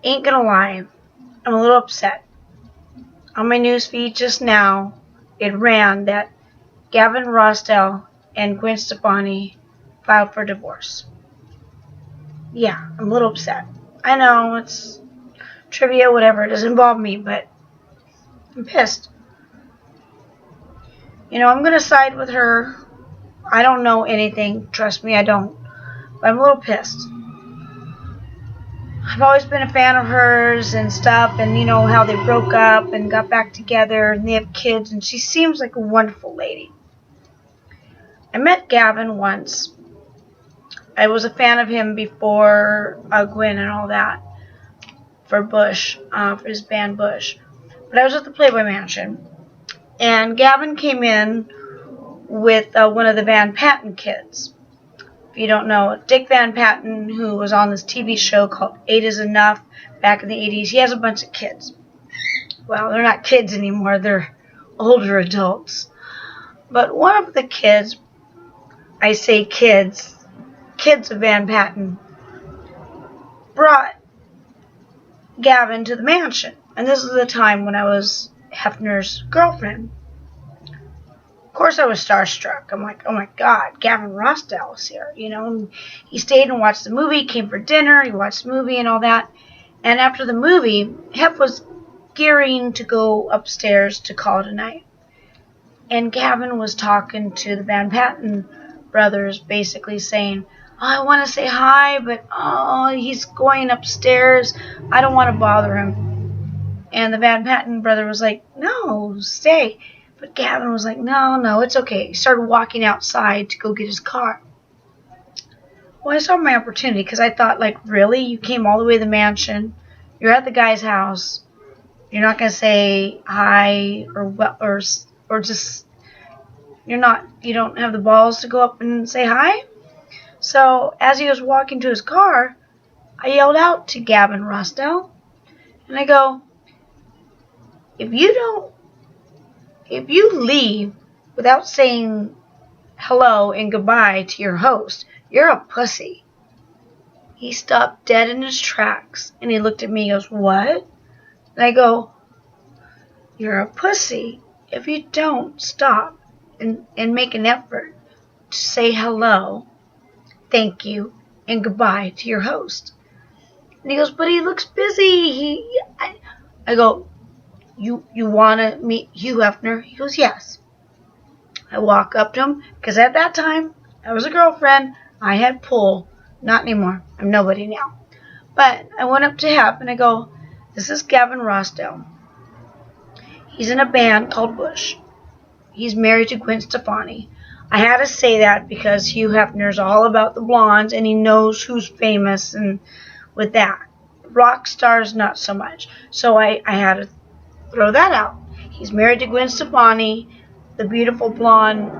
Ain't gonna lie, I'm a little upset. On my newsfeed just now, it ran that Gavin Rossdale and Gwen Stefani filed for divorce. Yeah, I'm a little upset. I know, it's trivia, whatever, it doesn't involve me, but I'm pissed. I'm gonna side with her. I don't know anything, trust me, I don't. But I'm a little pissed. I've always been a fan of hers and stuff, and how they broke up and got back together, and they have kids, and she seems like a wonderful lady. I met Gavin once. I was a fan of him before Gwen and all that for Bush, for his band Bush. But I was at the Playboy Mansion, and Gavin came in with one of the Van Patten kids. If you don't know, Dick Van Patten, who was on this TV show called 8 is Enough back in the 80s, he has a bunch of kids. Well, they're not kids anymore, they're older adults. But one of the kids, I say kids of Van Patten, brought Gavin to the mansion. And this is the time when I was Hefner's girlfriend. Of course I was starstruck. I'm like, oh my God, Gavin Rossdale was here, And he stayed and watched the movie, came for dinner, he watched the movie and all that. And after the movie, Hef was gearing to go upstairs to call it a night. And Gavin was talking to the Van Patten brothers, basically saying, oh, I want to say hi, but he's going upstairs. I don't want to bother him. And the Van Patten brother was like, no, stay. But Gavin was like, no, it's okay. He started walking outside to go get his car. Well, I saw my opportunity because I thought, really? You came all the way to the mansion. You're at the guy's house. You're not going to say hi or just, you don't have the balls to go up and say hi? So as he was walking to his car, I yelled out to Gavin Rossdale, and I go, if you leave without saying hello and goodbye to your host, you're a pussy. He stopped dead in his tracks, and he looked at me and goes, what? And I go, you're a pussy if you don't stop and make an effort to say hello, thank you, and goodbye to your host. And he goes, but he looks busy. I go, you want to meet Hugh Hefner? He goes, yes. I walk up to him, because at that time, I was a girlfriend. I had pull. Not anymore. I'm nobody now. But I went up to Hef, and I go, this is Gavin Rossdale. He's in a band called Bush. He's married to Gwen Stefani. I had to say that because Hugh Hefner's all about the blondes, and he knows who's famous and with that. Rock stars, not so much. So I had to throw that out. He's married to Gwen Stefani, the beautiful blonde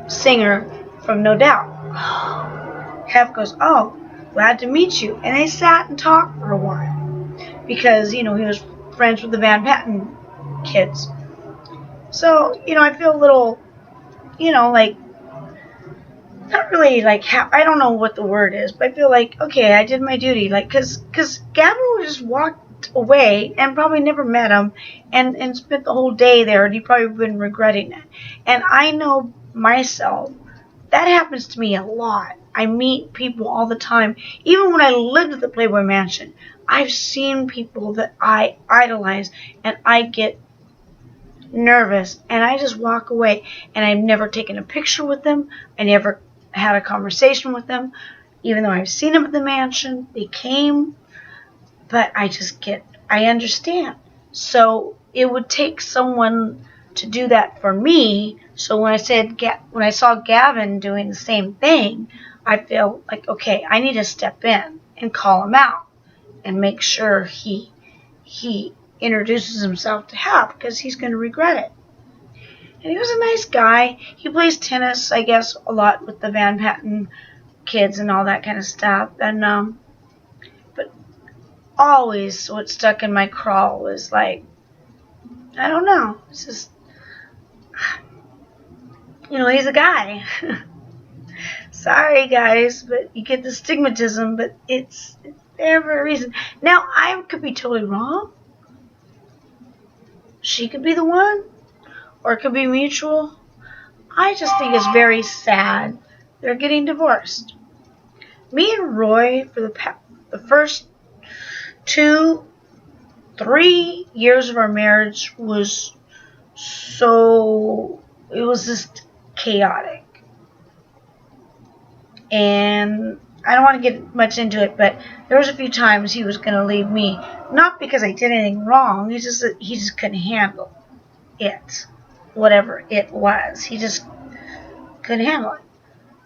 singer from No Doubt. Hef goes, oh, glad to meet you. And they sat and talked for a while because, he was friends with the Van Patten kids. So, I feel a little, not really I don't know what the word is, but I feel like, okay, I did my duty. Because Gavin would just walk away and probably never met him and spent the whole day there, and he probably been regretting it. And I know myself, that happens to me a lot. I meet people all the time. Even when I lived at the Playboy Mansion, I've seen people that I idolize, and I get nervous, and I just walk away, and I've never taken a picture with them. I never had a conversation with them, even though I've seen them at the mansion. They came, but I understand. So it would take someone to do that for me. So when I saw Gavin doing the same thing, I feel like, okay, I need to step in and call him out and make sure he introduces himself to Hef, because he's going to regret it. And he was a nice guy. He plays tennis, I guess, a lot with the Van Patten kids and all that kind of stuff. And but always what stuck in my craw was I don't know. It's just, he's a guy. Sorry, guys, but you get the stigmatism. But it's there for a reason. Now, I could be totally wrong. She could be the one, or it could be mutual. I just think it's very sad they're getting divorced. Me and Roy, for the first 2-3 years of our marriage was it was just chaotic. And I don't want to get much into it, but there was a few times he was going to leave me. Not because I did anything wrong, it's just that he just couldn't handle it. Whatever it was. He just couldn't handle it.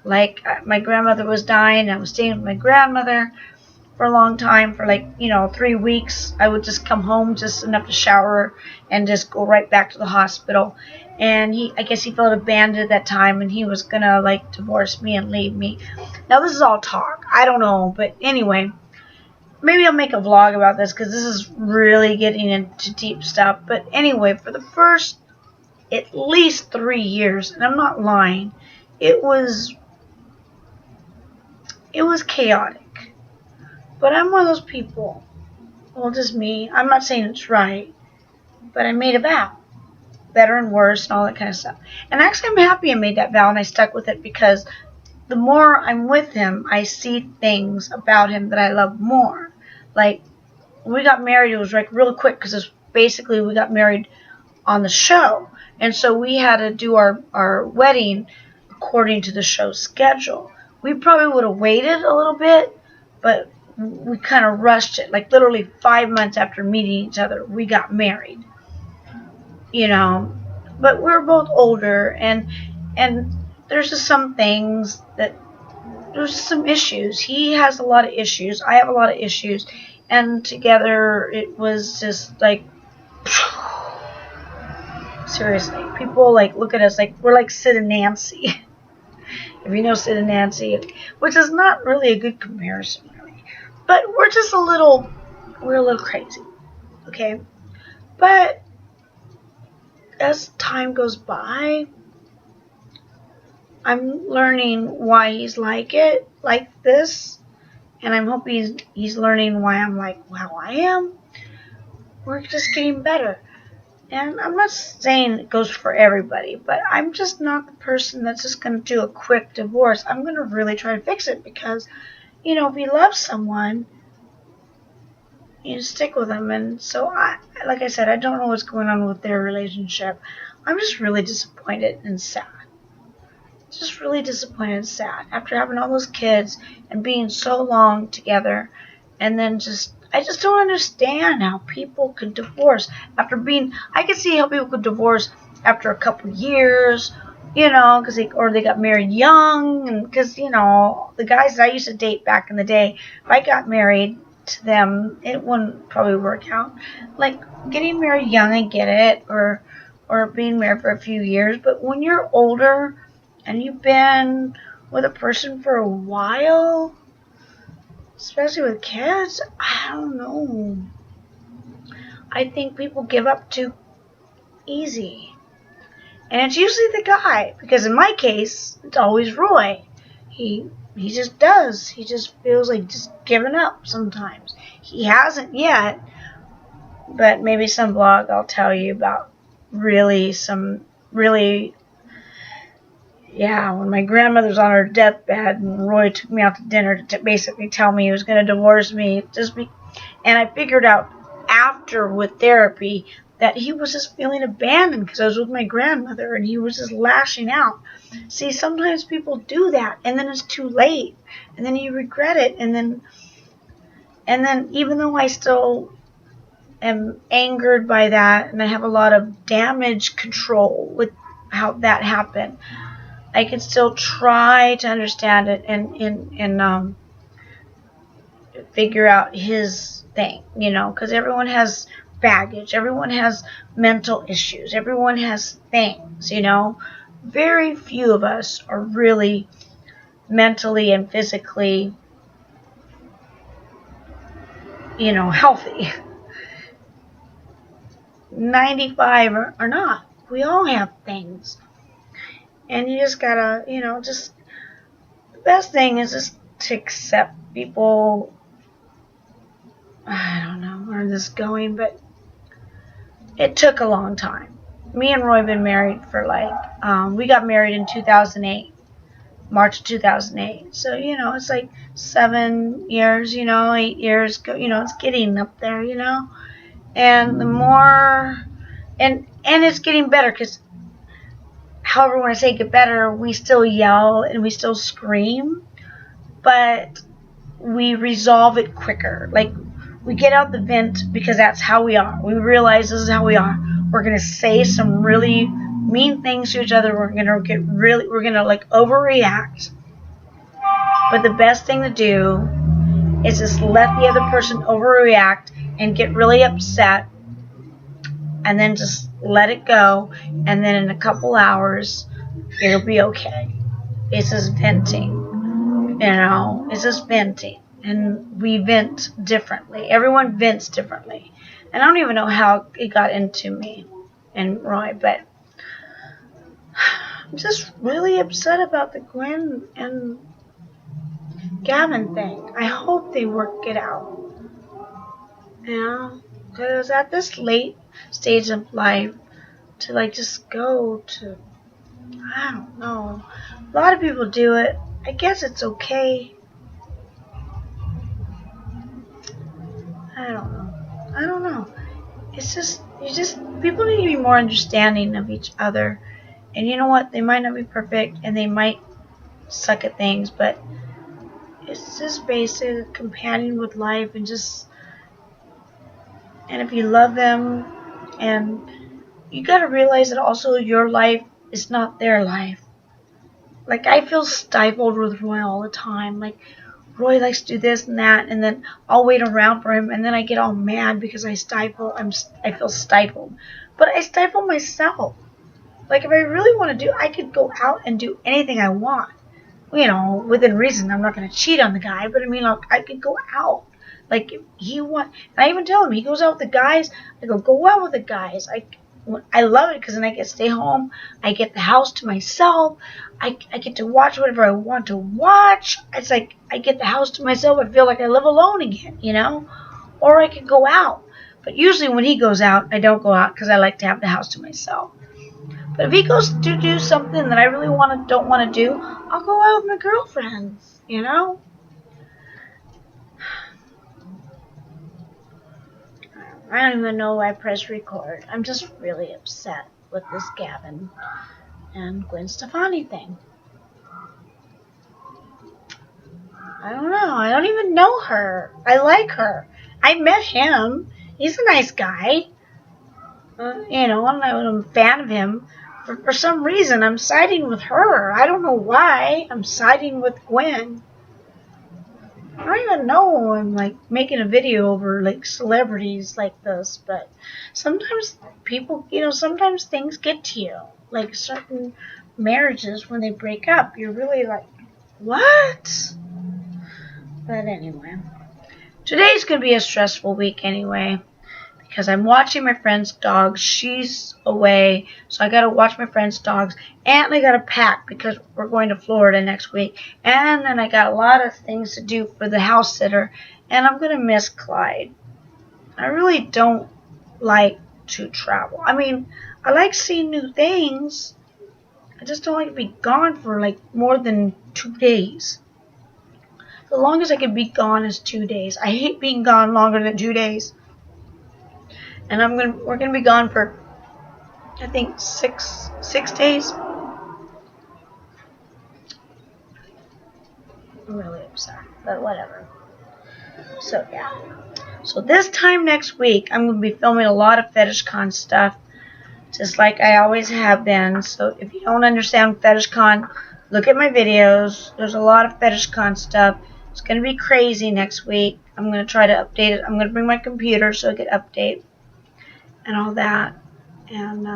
Like, my grandmother was dying, I was staying with my grandmother for a long time, for 3 weeks. I would just come home just enough to shower and just go right back to the hospital. And I guess he felt abandoned at that time, and he was gonna divorce me and leave me. Now this is all talk, I don't know, but anyway, maybe I'll make a vlog about this because this is really getting into deep stuff. But anyway, for the first at least 3 years, and I'm not lying, it was chaotic. But I'm one of those people, well, just me, I'm not saying it's right, but I made a vow, better and worse and all that kind of stuff. And actually I'm happy I made that vow and I stuck with it, because the more I'm with him, I see things about him that I love more. Like, when we got married, it was really quick, because basically we got married on the show. And so we had to do our wedding according to the show's schedule. We probably would have waited a little bit, but we kind of rushed it. Literally 5 months after meeting each other, we got married. But we're both older, and there's just some things there's some issues. He has a lot of issues. I have a lot of issues. And together, it was just seriously. People look at us we're like Sid and Nancy. If you know Sid and Nancy, which is not really a good comparison, really. But we're just a little crazy, okay? But as time goes by, I'm learning why he's like this, and I'm hoping he's learning why I'm how I am. We're just getting better. And I'm not saying it goes for everybody, but I'm just not the person that's just going to do a quick divorce. I'm going to really try to fix it, because, if you love someone, you stick with them. And so, like I said, I don't know what's going on with their relationship. I'm just really disappointed and sad. Just really disappointed and sad. After having all those kids and being so long together, and then I just don't understand how people could divorce after I could see how people could divorce after a couple years, because they got married young, and because, the guys that I used to date back in the day, if I got married to them, it wouldn't probably work out. Getting married young, I get it, or being married for a few years, but when you're older and you've been with a person for a while, especially with kids, I don't know. I think people give up too easy. And it's usually the guy, because in my case, it's always Roy. He just does. He just feels like just giving up sometimes. He hasn't yet, but maybe some vlog I'll tell you about when my grandmother's on her deathbed and Roy took me out to dinner to basically tell me he was going to divorce me. And I figured out after with therapy that he was just feeling abandoned because I was with my grandmother and he was just lashing out. See, sometimes people do that and then it's too late and then you regret it, and then even though I still am angered by that and I have a lot of damage control with how that happened, I can still try to understand it and figure out his thing, because everyone has baggage, everyone has mental issues, everyone has things, Very few of us are really mentally and physically, healthy. 95 are not. We all have things. And you just gotta, the best thing is just to accept people I don't know where this is going, but it took a long time. Me and Roy have been married for we got married in 2008, March 2008. So, it's like 7 years, 8 years, it's getting up there, And the more, and it's getting better because, however, when I say get better, we still yell and we still scream, but we resolve it quicker. Like, we get out the vent because that's how we are. We realize this is how we are. We're going to say some really mean things to each other. We're going to overreact. But the best thing to do is just let the other person overreact and get really upset, and then just let it go, and then in a couple hours it'll be okay. It's just venting, it's just venting, and we vent differently. Everyone vents differently, and I don't even know how it got into me and Roy, but I'm just really upset about the Gwen and Gavin thing. I hope they work it out. Because at this late stage of life, to just go to, I don't know. A lot of people do it. I guess it's okay. I don't know. It's just, people need to be more understanding of each other. And you know what? They might not be perfect and they might suck at things, but it's just basic companion with life, and if you love them, and you gotta realize that also your life is not their life. Like, I feel stifled with Roy all the time. Like, Roy likes to do this and that, and then I'll wait around for him, and then I get all mad because I feel stifled. But I stifle myself. Like, if I really want to do, I could go out and do anything I want. Within reason. I'm not going to cheat on the guy, but I could go out. Like, if he and I even tell him, he goes out with the guys, I go out with the guys. I love it because then I get to stay home. I get the house to myself. I get to watch whatever I want to watch. It's like I get the house to myself. I feel like I live alone again, Or I could go out. But usually when he goes out, I don't go out because I like to have the house to myself. But if he goes to do something that I really don't want to do, I'll go out with my girlfriends, I don't even know why I pressed record. I'm just really upset with this Gavin and Gwen Stefani thing. I don't know. I don't even know her. I like her. I met him. He's a nice guy. I'm a fan of him. For some reason, I'm siding with her. I don't know why. I'm siding with Gwen. I don't even know I'm making a video over celebrities like this, but sometimes people, sometimes things get to you. Like certain marriages, when they break up, you're really like, what? But anyway, today's going to be a stressful week anyway, because I'm watching my friend's dogs. She's away, so I got to watch my friend's dogs, and I got to pack because we're going to Florida next week, and then I got a lot of things to do for the house sitter, and I'm going to miss Clyde. I really don't like to travel. I like seeing new things. I just don't like to be gone for more than 2 days. The longest I can be gone is 2 days. I hate being gone longer than 2 days. And we're gonna be gone for, I think, six days. I'm really upset, but whatever. So yeah. So this time next week, I'm gonna be filming a lot of FetishCon stuff, just like I always have been. So if you don't understand FetishCon, look at my videos. There's a lot of FetishCon stuff. It's gonna be crazy next week. I'm gonna try to update it. I'm gonna bring my computer so I can update and all that, and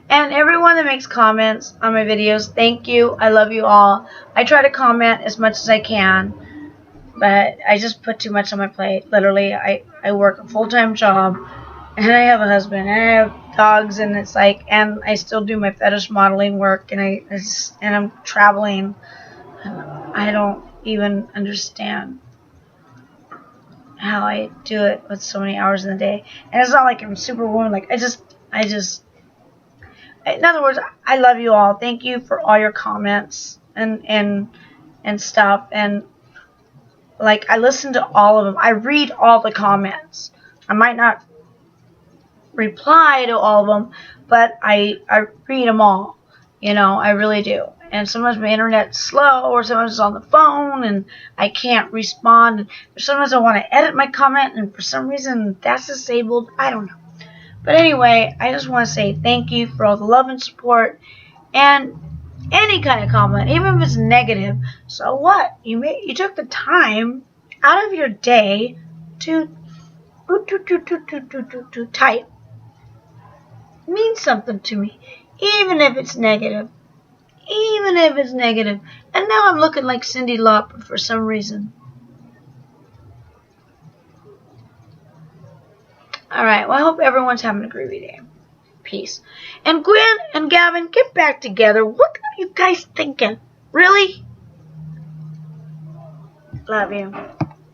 and everyone that makes comments on my videos, thank you. I love you all. I try to comment as much as I can, but I just put too much on my plate. Literally, I work a full-time job, and I have a husband, and I have dogs, and it's and I still do my fetish modeling work, and I'm traveling. And I don't even understand how I do it with so many hours in the day. And it's not like I'm superwoman. Like, in other words, I love you all. Thank you for all your comments and stuff. And like, I listen to all of them. I read all the comments. I might not reply to all of them, but I read them all. You know, I really do. And sometimes my internet's slow, or sometimes it's on the phone, and I can't respond. Sometimes I want to edit my comment, and for some reason that's disabled. I don't know. But anyway, I just want to say thank you for all the love and support, and any kind of comment, even if it's negative. So what? You took the time out of your day to type. It means something to me, even if it's negative. Even if it's negative. And now I'm looking like Cyndi Lauper for some reason. Alright, well, I hope everyone's having a groovy day. Peace. And Gwen and Gavin, get back together. What are you guys thinking? Really? Love you.